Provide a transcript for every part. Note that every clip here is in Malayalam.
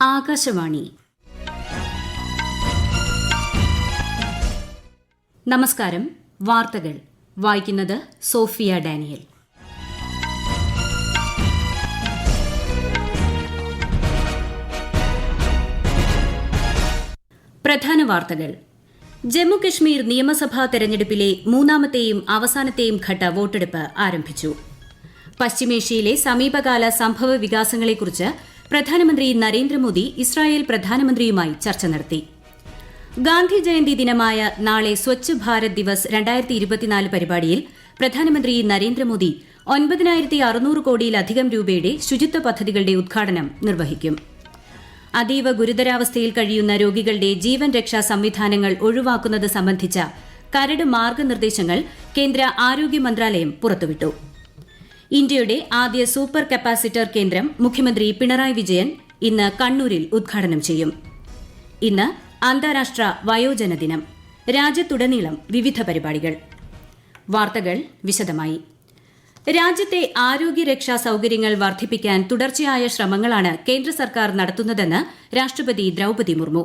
ആകാശവാണി. നമസ്കാരം. വാർത്തകൾ വായിക്കുന്നത് സോഫിയ ഡാനിയൽ. പ്രധാന വാർത്തകൾ. ജമ്മുകശ്മീർ നിയമസഭാ തെരഞ്ഞെടുപ്പിലെ മൂന്നാമത്തെയും അവസാനത്തെയും ഘട്ട വോട്ടെടുപ്പ് ആരംഭിച്ചു. പശ്ചിമേഷ്യയിലെ സമീപകാല സംഭവ വികാസങ്ങളെക്കുറിച്ച് പ്രധാനമന്ത്രി നരേന്ദ്രമോദി ഇസ്രായേൽ പ്രധാനമന്ത്രിയുമായി ചർച്ച നടത്തി. ഗാന്ധി ജയന്തി ദിനമായ നാളെ സ്വച്ഛ് ഭാരത് ദിവസ് 2024 പരിപാടിയിൽ പ്രധാനമന്ത്രി നരേന്ദ്രമോദി 9,600 കോടിയിലധികം രൂപയുടെ ശുചിത്വ പദ്ധതികളുടെ ഉദ്ഘാടനം നിർവഹിക്കും. അതീവ ഗുരുതരാവസ്ഥയിൽ കഴിയുന്ന രോഗികളുടെ ജീവൻ രക്ഷാ സംവിധാനങ്ങൾ ഒഴിവാക്കുന്നത് സംബന്ധിച്ച കരട് മാർഗനിർദ്ദേശങ്ങൾ കേന്ദ്ര ആരോഗ്യ മന്ത്രാലയം പുറത്തുവിട്ടു. ഇന്ത്യയുടെ ആദ്യ സൂപ്പർ കപ്പാസിറ്റർ കേന്ദ്രം മുഖ്യമന്ത്രി പിണറായി വിജയൻ ഇന്ന് കണ്ണൂരിൽ ഉദ്ഘാടനം ചെയ്യും. ഇന്ന് അന്താരാഷ്ട്ര വയോജന ദിനം. രാജ്യത്തുടനീളം വിവിധ പരിപാടികൾ. വാർത്തകൾ വിശദമായി. രാജ്യത്തെ ആരോഗ്യരക്ഷാ സൌകര്യങ്ങൾ വർദ്ധിപ്പിക്കാൻ തുടർച്ചയായ ശ്രമങ്ങളാണ് കേന്ദ്ര സർക്കാർ നടത്തുന്നതെന്ന് രാഷ്ട്രപതി ദ്രൌപദി മുർമു.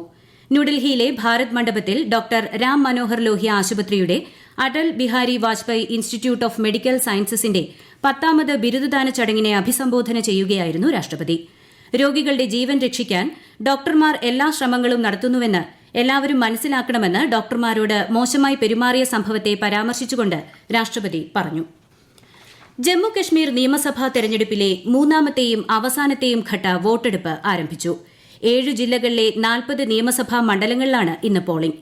ന്യൂഡൽഹിയിലെ ഭാരത് മണ്ഡപത്തിൽ ഡോക്ടർ രാം മനോഹർ ലോഹ്യ ആശുപത്രിയുടെ Atal Bihari Vajpayee institute of medical സയൻസസിന്റെ 10ാമത് ബിരുദദാന ചടങ്ങിനെ അഭിസംബോധന ചെയ്യുകയായിരുന്നു രാഷ്ട്രപതി. രോഗികളുടെ ജീവൻ രക്ഷിക്കാൻ ഡോക്ടർമാർ എല്ലാ ശ്രമങ്ങളും നടത്തുന്നുവെന്ന് എല്ലാവരും മനസ്സിലാക്കണമെന്ന് ഡോക്ടർമാരോട് മോശമായി പെരുമാറിയ സംഭവത്തെ പരാമർശിച്ചുകൊണ്ട് രാഷ്ട്രപതി പറഞ്ഞു. ജമ്മുകശ്മീർ നിയമസഭാ തെരഞ്ഞെടുപ്പിലെ മൂന്നാമത്തെയും അവസാനത്തെയും ഘട്ട വോട്ടെടുപ്പ് ആരംഭിച്ചു. 7 ജില്ലകളിലെ 40 നിയമസഭാ മണ്ഡലങ്ങളിലാണ് ഇന്ന് പോളിംഗ്.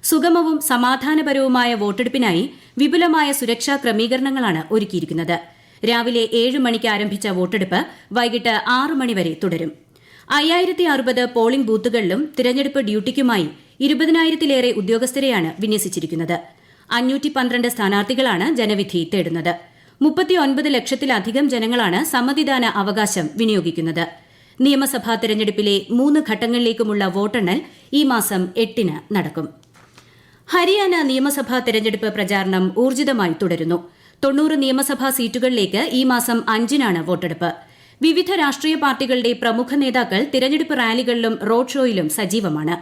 സുഗമവും സമാധാനപരവുമായ വോട്ടെടുപ്പിനായി വിപുലമായ സുരക്ഷാ ക്രമീകരണങ്ങളാണ് ഒരുക്കിയിരിക്കുന്നത്. രാവിലെ 7 മണിക്ക് ആരംഭിച്ച വോട്ടെടുപ്പ് വൈകിട്ട് 6 മണിവരെ തുടരും. 5060 പോളിംഗ് ബൂത്തുകളിലും തിരഞ്ഞെടുപ്പ് ഡ്യൂട്ടിക്കുമായി 20,000-ലേറെ ഉദ്യോഗസ്ഥരെയാണ് വിന്യസിച്ചിരിക്കുന്നത്. 512 സ്ഥാനാർത്ഥികളാണ് ജനവിധി തേടുന്നത്. 39 ലക്ഷത്തിലധികം ജനങ്ങളാണ് സമ്മതിദാന അവകാശം വിനിയോഗിക്കുന്നത്. നിയമസഭാ തെരഞ്ഞെടുപ്പിലെ 3 ഘട്ടങ്ങളിലേക്കുമുള്ള വോട്ടെണ്ണൽ ഈ മാസം 8-ന് നടക്കും. ഹരിയാന നിയമസഭാ തെരഞ്ഞെടുപ്പ് പ്രചാരണം ഊർജിതമായി തുടരുന്നു. 90 നിയമസഭാ സീറ്റുകളിലേക്ക് ഈ മാസം 5-നാണ് വോട്ടെടുപ്പ്. വിവിധ രാഷ്ട്രീയ പാർട്ടികളുടെ പ്രമുഖ നേതാക്കൾ തിരഞ്ഞെടുപ്പ് റാലികളിലും റോഡ് ഷോയിലും സജീവമാണ്.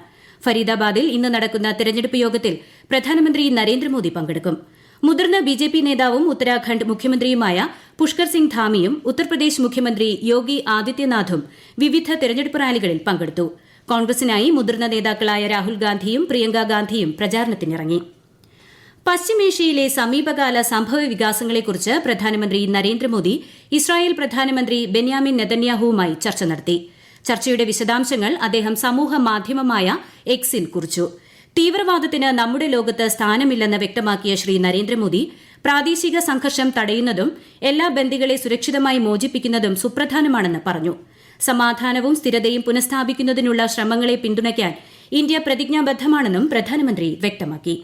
ഫരീദാബാദിൽ ഇന്ന് നടക്കുന്ന തിരഞ്ഞെടുപ്പ് യോഗത്തിൽ പ്രധാനമന്ത്രി നരേന്ദ്രമോദി പങ്കെടുക്കും. മുതിർന്ന ബിജെപി നേതാവും ഉത്തരാഖണ്ഡ് മുഖ്യമന്ത്രിയുമായ പുഷ്കർ സിംഗ് ധാമിയും ഉത്തർപ്രദേശ് മുഖ്യമന്ത്രി യോഗി ആദിത്യനാഥും വിവിധ തിരഞ്ഞെടുപ്പ് റാലികളിൽ പങ്കെടുത്തു. കോൺഗ്രസിനായി മുതിർന്ന നേതാക്കളായ രാഹുൽ ഗാന്ധിയും പ്രിയങ്ക ഗാന്ധിയും പ്രചാരണത്തിനിറങ്ങി. പശ്ചിമേഷ്യയിലെ സമീപകാല സംഭവ വികാസങ്ങളെക്കുറിച്ച് പ്രധാനമന്ത്രി നരേന്ദ്രമോദി ഇസ്രായേൽ പ്രധാനമന്ത്രി ബെന്യാമിൻ നെതന്യാഹുവുമായി ചർച്ച നടത്തി. ചർച്ചയുടെ വിശദാംശങ്ങൾ അദ്ദേഹം സമൂഹ മാധ്യമമായ എക്സിൽ കുറിച്ചു. തീവ്രവാദത്തിന് നമ്മുടെ ലോകത്ത് സ്ഥാനമില്ലെന്ന് വ്യക്തമാക്കിയ ശ്രീ നരേന്ദ്രമോദി പ്രാദേശിക സംഘർഷം തടയുന്നതും എല്ലാ ബന്ദികളെ സുരക്ഷിതമായി മോചിപ്പിക്കുന്നതും സുപ്രധാനമാണെന്ന് പറഞ്ഞു. സമാധാനവും സ്ഥിരതയും പുനഃസ്ഥാപിക്കുന്നതിനുള്ള ശ്രമങ്ങളെ പിന്തുണയ്ക്കാൻ ഇന്ത്യ പ്രതിജ്ഞാബദ്ധമാണെന്നും പ്രധാനമന്ത്രി വ്യക്തമാക്കി.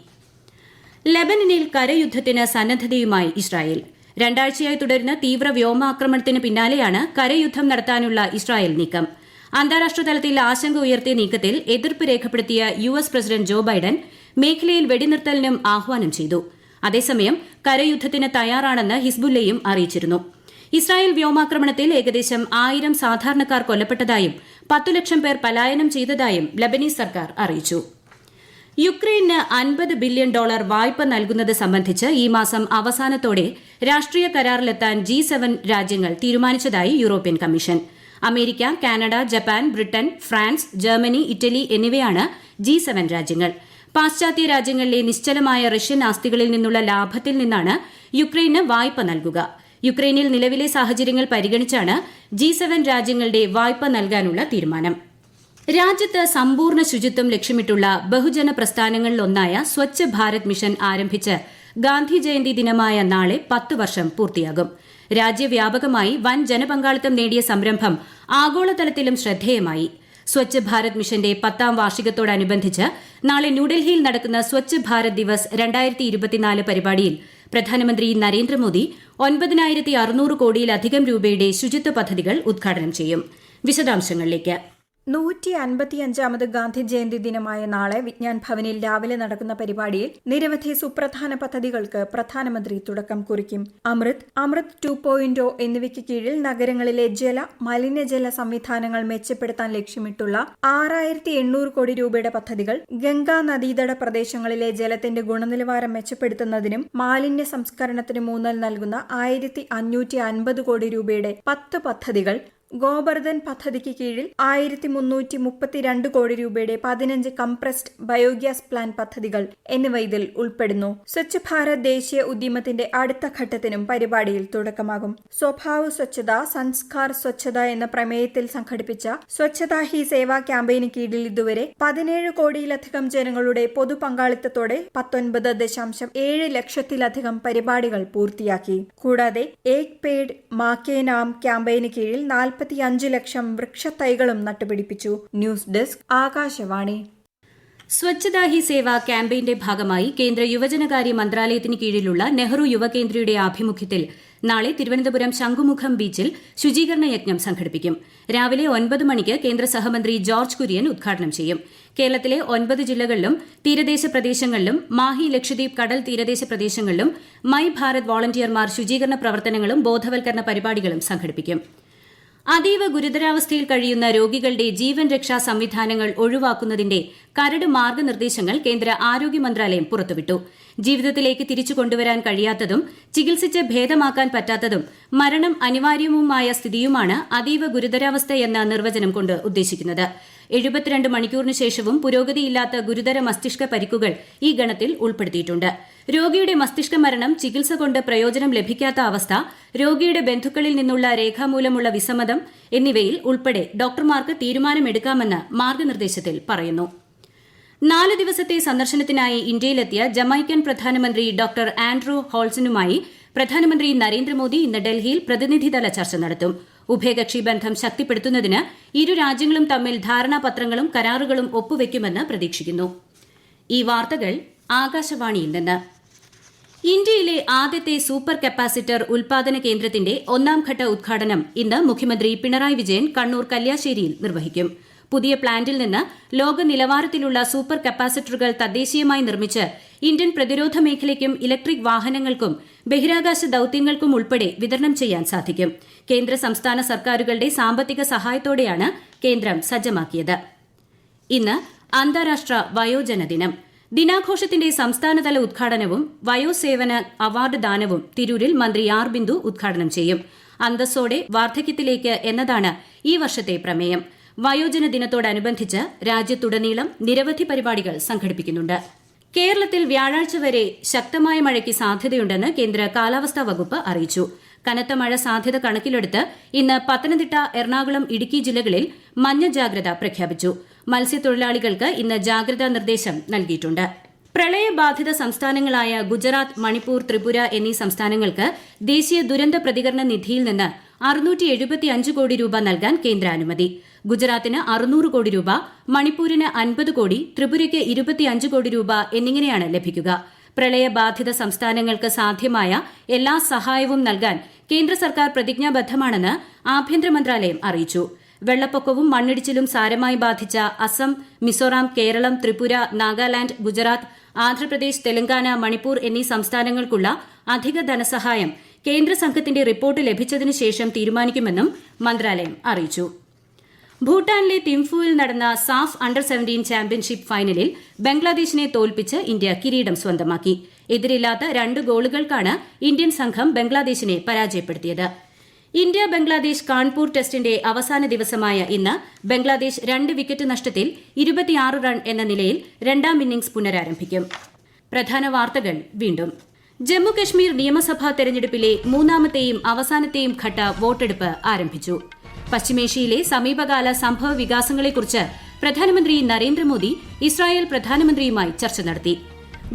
ലെബനനിൽ കരയുദ്ധത്തിന് സന്നദ്ധതയുമായി ഇസ്രായേൽ. 2 ആഴ്ചയായി തുടരുന്ന തീവ്ര വ്യോമാക്രമണത്തിന് പിന്നാലെയാണ് കരയുദ്ധം നടത്താനുള്ള ഇസ്രായേൽ നീക്കം. അന്താരാഷ്ട്ര തലത്തിൽ ആശങ്ക ഉയർത്തിയ നീക്കത്തിൽ എതിർപ്പ് രേഖപ്പെടുത്തിയ US പ്രസിഡന്റ് ജോ ബൈഡൻ മേഖലയിൽ വെടിനിർത്തലിനും ആഹ്വാനം ചെയ്തു. അതേസമയം കരയുദ്ധത്തിന് തയ്യാറാണെന്ന് ഹിസ്ബുല്ലയും അറിയിച്ചിരുന്നു. ഇസ്രായേൽ വ്യോമാക്രമണത്തിൽ ഏകദേശം 1000 സാധാരണക്കാർ കൊല്ലപ്പെട്ടതായും 10 ലക്ഷം പേർ പലായനം ചെയ്തതായും ലബനീസ് സർക്കാർ അറിയിച്ചു. യുക്രൈന് $50 ബില്യൺ വായ്പ നൽകുന്നത് സംബന്ധിച്ച് ഈ മാസം അവസാനത്തോടെ രാഷ്ട്രീയ കരാറിലെത്താൻ G7 രാജ്യങ്ങൾ തീരുമാനിച്ചതായി European commission. America, Canada, Japan, Britain, France, Germany, Italy എന്നിവയാണ് G7 രാജ്യങ്ങൾ. പാശ്ചാത്യ രാജ്യങ്ങളിലെ നിശ്ചലമായ റഷ്യൻ ആസ്തികളിൽ നിന്നുള്ള ലാഭത്തിൽ നിന്നാണ് യുക്രൈന് വായ്പ നൽകുക. യുക്രൈനിൽ നിലവിലെ സാഹചര്യങ്ങൾ പരിഗണിച്ചാണ് G7 രാജ്യങ്ങളുടെ വായ്പ നൽകാനുള്ള തീരുമാനം. രാജ്യത്ത് സമ്പൂർണ്ണ ശുചിത്വം ലക്ഷ്യമിട്ടുള്ള ബഹുജന പ്രസ്ഥാനങ്ങളിലൊന്നായ സ്വച്ഛ് ഭാരത് മിഷൻ ആരംഭിച്ച് ഗാന്ധി ജയന്തി ദിനമായ നാളെ 10 വർഷം പൂർത്തിയാകും. രാജ്യവ്യാപകമായി വൻ ജനപങ്കാളിത്തം നേടിയ സംരംഭം ആഗോളതലത്തിലും ശ്രദ്ധേയമായി. സ്വച്ഛ് ഭാരത് മിഷന്റെ 10ാം വാർഷികത്തോടനുബന്ധിച്ച് നാളെ ന്യൂഡൽഹിയിൽ നടക്കുന്ന സ്വച്ഛ് ഭാരത് ദിവസ് 2024 പരിപാടിയിൽ പ്രധാനമന്ത്രി നരേന്ദ്രമോദി 9,600 കോടിയിലധികം രൂപയുടെ ശുചിത്വ പദ്ധതികൾ ഉദ്ഘാടനം ചെയ്യും. വിശദാംശങ്ങളിലേക്ക്. 155 ഗാന്ധി ജയന്തി ദിനമായ നാളെ വിജ്ഞാൻ ഭവനിൽ രാവിലെ നടക്കുന്ന പരിപാടിയിൽ നിരവധി സുപ്രധാന പദ്ധതികൾക്ക് പ്രധാനമന്ത്രി തുടക്കം കുറിക്കും. അമൃത് 2.0 എന്നിവയ്ക്ക് കീഴിൽ നഗരങ്ങളിലെ മലിനജല സംവിധാനങ്ങൾ മെച്ചപ്പെടുത്താൻ ലക്ഷ്യമിട്ടുള്ള 6800 കോടി രൂപയുടെ പദ്ധതികൾ, ഗംഗാ നദീതട പ്രദേശങ്ങളിലെ ജലത്തിന്റെ ഗുണനിലവാരം മെച്ചപ്പെടുത്തുന്നതിനും മാലിന്യ സംസ്കരണത്തിനും ഊന്നൽ നൽകുന്ന 1550 കോടി രൂപയുടെ 10 പദ്ധതികൾ, ഗോബർധൻ പദ്ധതിക്ക് കീഴിൽ 1332 കോടി രൂപയുടെ 15 കംപ്രസ്ഡ് ബയോഗ്യാസ് പ്ലാന്റ് പദ്ധതികൾ എന്നിവ ഇതിൽ ഉൾപ്പെടുന്നു. സ്വച്ഛ് ഭാരത് ദേശീയ ഉദ്യമത്തിന്റെ അടുത്ത ഘട്ടത്തിനും പരിപാടിയിൽ തുടക്കമാകും. സ്വഭാവ് സ്വച്ഛത സംസ്കാർ സ്വച്ഛത എന്ന പ്രമേയത്തിൽ സംഘടിപ്പിച്ച സ്വച്ഛതാ ഹി സേവ ക്യാമ്പയിന് കീഴിൽ ഇതുവരെ 17 കോടിയിലധികം ജനങ്ങളുടെ പൊതു പങ്കാളിത്തത്തോടെ 19.7 ലക്ഷത്തിലധികം പരിപാടികൾ പൂർത്തിയാക്കി. കൂടാതെ ഏക് പേഡ് മാ കെ നാം ക്യാമ്പയിന് കീഴിൽ 45 ലക്ഷം വൃക്ഷത്തൈകളും നട്ടുപിടിപ്പിച്ചു. News desk, Akashvani. സ്വച്ഛതാ ഹി സേവ ക്യാമ്പയിന്റെ ഭാഗമായി കേന്ദ്ര യുവജനകാര്യ മന്ത്രാലയത്തിന് കീഴിലുള്ള നെഹ്റു യുവകേന്ദ്രയുടെ ആഭിമുഖ്യത്തിൽ നാളെ തിരുവനന്തപുരം ശംഖുമുഖം ബീച്ചിൽ ശുചീകരണ യജ്ഞം സംഘടിപ്പിക്കും. രാവിലെ 9 മണിക്ക് കേന്ദ്ര സഹമന്ത്രി ജോർജ് കുര്യൻ ഉദ്ഘാടനം ചെയ്യും. കേരളത്തിലെ 9 ജില്ലകളിലും തീരദേശ പ്രദേശങ്ങളിലും മാഹി ലക്ഷദ്വീപ് കടൽ തീരദേശ പ്രദേശങ്ങളിലും മൈ ഭാരത് വോളണ്ടിയർമാർ ശുചീകരണ പ്രവർത്തനങ്ങളും ബോധവൽക്കരണ പരിപാടികളും സംഘടിപ്പിക്കും. അതീവ ഗുരുതരാവസ്ഥയിൽ കഴിയുന്ന രോഗികളുടെ ജീവൻ രക്ഷാ സംവിധാനങ്ങൾ ഒഴിവാക്കുന്നതിന്റെ കരട് മാർഗനിർദ്ദേശങ്ങൾ കേന്ദ്ര ആരോഗ്യ മന്ത്രാലയം പുറത്തുവിട്ടു. ജീവിതത്തിലേക്ക് തിരിച്ചു കൊണ്ടുവരാൻ കഴിയാത്തതും ചികിത്സിച്ച് ഭേദമാക്കാൻ പറ്റാത്തതും മരണം അനിവാര്യവുമായ സ്ഥിതിയുമാണ് അതീവ ഗുരുതരാവസ്ഥയെന്ന നിർവചനം കൊണ്ട് ഉദ്ദേശിക്കുന്നത്. 72 മണിക്കൂറിന് ശേഷവും പുരോഗതിയില്ലാത്ത ഗുരുതര മസ്തിഷ്ക പരിക്കുകൾ ഈ ഗണത്തിൽ ഉൾപ്പെടുത്തിയിട്ടുണ്ട്. രോഗിയുടെ മസ്തിഷ്ക മരണം, ചികിത്സ കൊണ്ട് പ്രയോജനം ലഭിക്കാത്ത അവസ്ഥ, രോഗിയുടെ ബന്ധുക്കളിൽ നിന്നുള്ള രേഖാമൂലമുള്ള വിസമ്മതം എന്നിവയിൽ ഉൾപ്പെടെ ഡോക്ടർമാർക്ക് തീരുമാനമെടുക്കാമെന്ന് മാർഗനിർദ്ദേശത്തിൽ പറയുന്നു. 4 ദിവസത്തെ സന്ദർശനത്തിനായി ഇന്ത്യയിലെത്തിയ ജമൈക്കൻ പ്രധാനമന്ത്രി ഡോക്ടർ ആൻഡ്രൂ ഹോൾസനുമായി പ്രധാനമന്ത്രി നരേന്ദ്രമോദി ഇന്ന് ഡൽഹിയിൽ പ്രതിനിധിതല ചർച്ച നടത്തും. ഉഭയകക്ഷി ബന്ധം ശക്തിപ്പെടുത്തുന്നതിന് ഇരു രാജ്യങ്ങളും തമ്മിൽ ധാരണാപത്രങ്ങളും കരാറുകളും ഒപ്പുവെക്കുമെന്ന് പ്രതീക്ഷിക്കുന്നു. ഈ വാർത്തകൾ ആകാശവാണിയിൽ നിന്ന്. ഇന്ത്യയിലെ ആദ്യത്തെ സൂപ്പർ കപ്പാസിറ്റർ ഉൽപാദന കേന്ദ്രത്തിന്റെ 1ാം ഘട്ട ഉദ്ഘാടനം ഇന്ന് മുഖ്യമന്ത്രി പിണറായി വിജയൻ കണ്ണൂർ കല്യാശ്ശേരിയിൽ നിർവഹിക്കും. പുതിയ പ്ലാന്റിൽ നിന്ന് ലോക നിലവാരത്തിലുള്ള സൂപ്പർ കപ്പാസിറ്ററുകൾ തദ്ദേശീയമായി നിർമ്മിച്ച് ഇന്ത്യൻ പ്രതിരോധ മേഖലയ്ക്കും ഇലക്ട്രിക് വാഹനങ്ങൾക്കും ബഹിരാകാശ ദൌത്യങ്ങൾക്കും ഉൾപ്പെടെ വിതരണം ചെയ്യാൻ സാധിക്കും. കേന്ദ്ര സംസ്ഥാന സർക്കാരുകളുടെ സാമ്പത്തിക സഹായത്തോടെയാണ് കേന്ദ്രം സജ്ജമാക്കിയത്. ഇന്ന് അന്താരാഷ്ട്ര വയോജന ദിനം. ദിനാഘോഷത്തിന്റെ സംസ്ഥാനതല ഉദ്ഘാടനവും വയോസേവന അവാർഡ് ദാനവും തിരൂരിൽ മന്ത്രി ആർ ബിന്ദു ഉദ്ഘാടനം ചെയ്യും. അന്തസ്സോടെ വാർദ്ധക്യത്തിലേക്ക് എന്നതാണ് ഈ വർഷത്തെ പ്രമേയം. വയോജന ദിനത്തോടനുബന്ധിച്ച് രാജ്യത്തുടനീളം നിരവധി പരിപാടികൾ സംഘടിപ്പിക്കുന്നുണ്ട്. കേരളത്തിൽ വ്യാഴാഴ്ച വരെ ശക്തമായ മഴയ്ക്ക് സാധ്യതയുണ്ടെന്ന് കേന്ദ്ര കാലാവസ്ഥാ വകുപ്പ് അറിയിച്ചു. കനത്ത മഴ സാധ്യത കണക്കിലെടുത്ത് ഇന്ന് പത്തനംതിട്ട, എറണാകുളം, ഇടുക്കി ജില്ലകളിൽ മഞ്ഞ ജാഗ്രത പ്രഖ്യാപിച്ചു. മത്സ്യത്തൊഴിലാളികൾക്ക് ഇന്ന് ജാഗ്രതാ നിർദ്ദേശം നൽകിയിട്ടുണ്ട്. പ്രളയബാധിത സംസ്ഥാനങ്ങളായ ഗുജറാത്ത്, മണിപ്പൂർ, ത്രിപുര എന്നീ സംസ്ഥാനങ്ങൾക്ക് ദേശീയ ദുരന്ത പ്രതികരണ നിധിയിൽ നിന്ന് 675 കോടി രൂപ നൽകാൻ കേന്ദ്ര അനുമതി. ഗുജറാത്തിന് 600 കോടി രൂപ, മണിപ്പൂരിന് 50 കോടി, ത്രിപുരയ്ക്ക് 25 കോടി രൂപ എന്നിങ്ങനെയാണ് ലഭിക്കുക. പ്രളയബാധിത സംസ്ഥാനങ്ങൾക്ക് സാധ്യമായ എല്ലാ സഹായവും നൽകാൻ കേന്ദ്ര സർക്കാർ പ്രതിജ്ഞാബദ്ധമാണെന്ന് ആഭ്യന്തര മന്ത്രാലയം അറിയിച്ചു. വെള്ളപ്പൊക്കവും മണ്ണിടിച്ചിലും സാരമായി ബാധിച്ച അസം, മിസോറാം, കേരളം, ത്രിപുര, നാഗാലാന്റ്, ഗുജറാത്ത്, ആന്ധ്രാപ്രദേശ്, തെലങ്കാന, മണിപ്പൂർ എന്നീ സംസ്ഥാനങ്ങൾക്കുള്ള അധിക ധനസഹായം കേന്ദ്ര സംഘത്തിന്റെ റിപ്പോർട്ട് ലഭിച്ചതിനു ശേഷം തീരുമാനിക്കുമെന്നും മന്ത്രാലയം അറിയിച്ചു. ഭൂട്ടാനിലെ തിംഫുവിൽ നടന്ന സാഫ് അണ്ടർ-17 ചാമ്പ്യൻഷിപ്പ് ഫൈനലിൽ ബംഗ്ലാദേശിനെ തോൽപ്പിച്ച് ഇന്ത്യ കിരീടം സ്വന്തമാക്കി. എതിരില്ലാത്ത 2 ഗോളുകൾക്കാണ് ഇന്ത്യൻ സംഘം ബംഗ്ലാദേശിനെ പരാജയപ്പെടുത്തിയത്. ഇന്ത്യ ബംഗ്ലാദേശ് കാൺപൂർ ടെസ്റ്റിന്റെ അവസാന ദിവസമായ ഇന്ന് ബംഗ്ലാദേശ് 2 വിക്കറ്റ് നഷ്ടത്തിൽ 26 റൺ എന്ന നിലയിൽ 2ാം ഇന്നിംഗ്സ് പുനരാരംഭിക്കും. പ്രധാന വാർത്തകൾ വീണ്ടും. ജമ്മുകശ്മീർ നിയമസഭാ തെരഞ്ഞെടുപ്പിലെ 3ാമത്തെയും അവസാനത്തെയും ഘട്ട വോട്ടെടുപ്പ് ആരംഭിച്ചു. പശ്ചിമേഷ്യയിലെ സമീപകാല സംഭവ വികാസങ്ങളെക്കുറിച്ച് പ്രധാനമന്ത്രി നരേന്ദ്രമോദി ഇസ്രായേൽ പ്രധാനമന്ത്രിയുമായി ചർച്ച നടത്തി.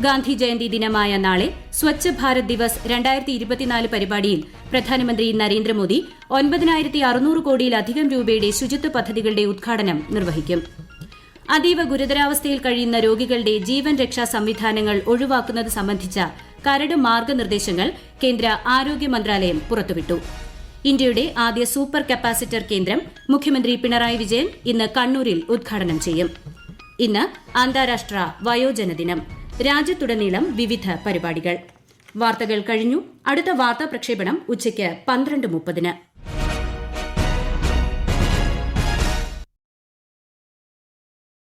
ഗാന്ധി ജയന്തി ദിനമായ നാളെ സ്വച്ഛ് ഭാരത് ദിവസ് 2024 പരിപാടിയിൽ പ്രധാനമന്ത്രി നരേന്ദ്രമോദി 9600 കോടിയിലധികം രൂപയുടെ ശുചിത്വ പദ്ധതികളുടെ ഉദ്ഘാടനം നിർവഹിക്കും. അതീവ ഗുരുതരാവസ്ഥയിൽ കഴിയുന്ന രോഗികളുടെ ജീവൻ രക്ഷാ സംവിധാനങ്ങൾ ഒഴിവാക്കുന്നത് സംബന്ധിച്ച കരട് മാർഗനിർദ്ദേശങ്ങൾ കേന്ദ്ര ആരോഗ്യ മന്ത്രാലയം പുറത്തുവിട്ടു. ഇന്ത്യയുടെ ആദ്യ സൂപ്പർ കപ്പാസിറ്റർ കേന്ദ്രം മുഖ്യമന്ത്രി പിണറായി വിജയൻ ഇന്ന് കണ്ണൂരിൽ ഉദ്ഘാടനം ചെയ്യും. ഇന്ന് അന്താരാഷ്ട്ര വയോജന ദിനം. രാജ്യത്തുടനീളം വിവിധ പരിപാടികൾ. വാർത്തകൾ കഴിഞ്ഞു. അടുത്ത വാർത്താ പ്രക്ഷേപണം ഉച്ചയ്ക്ക് 12:30.